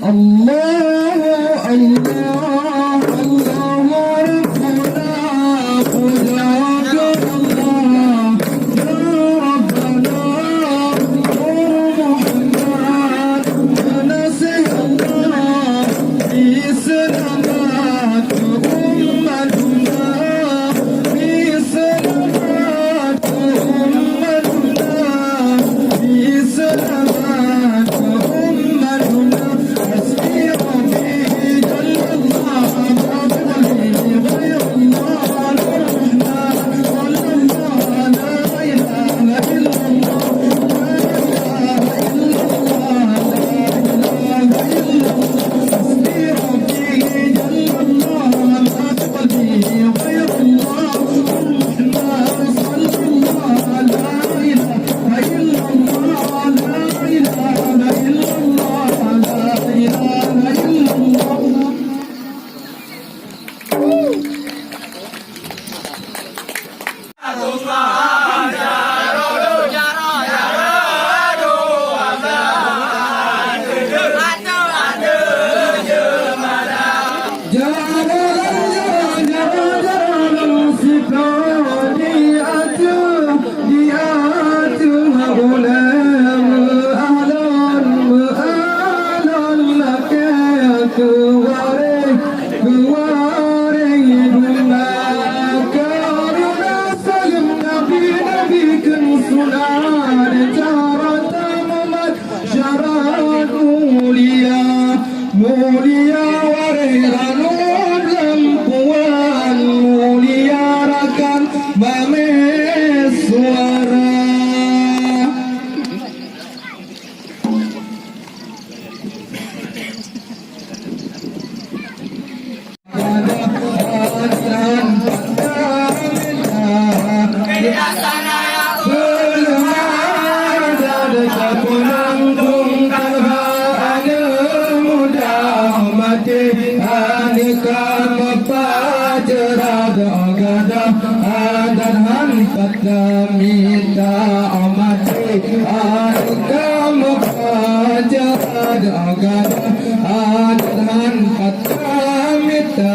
الله الله الله ربنا خداك الله يا ربنا نور محمد ونسي الله في سلامات أمتنا في سلامات أمتنا في سلامات أمتنا حسبي ربي جل الله ما بغير غير الله الرحمن صلى الله لا إله إلا الله لا إله إلا الله لا إله إلا الله حسبي ربي جل الله ما بغير غير الله الرحمن صلى الله لا إله إلا الله لا إله إلا الله لا إله إلا الله Mulia warera nur lampuan mulia rakan mameswara minta amati agam pajar agam adhan kata minta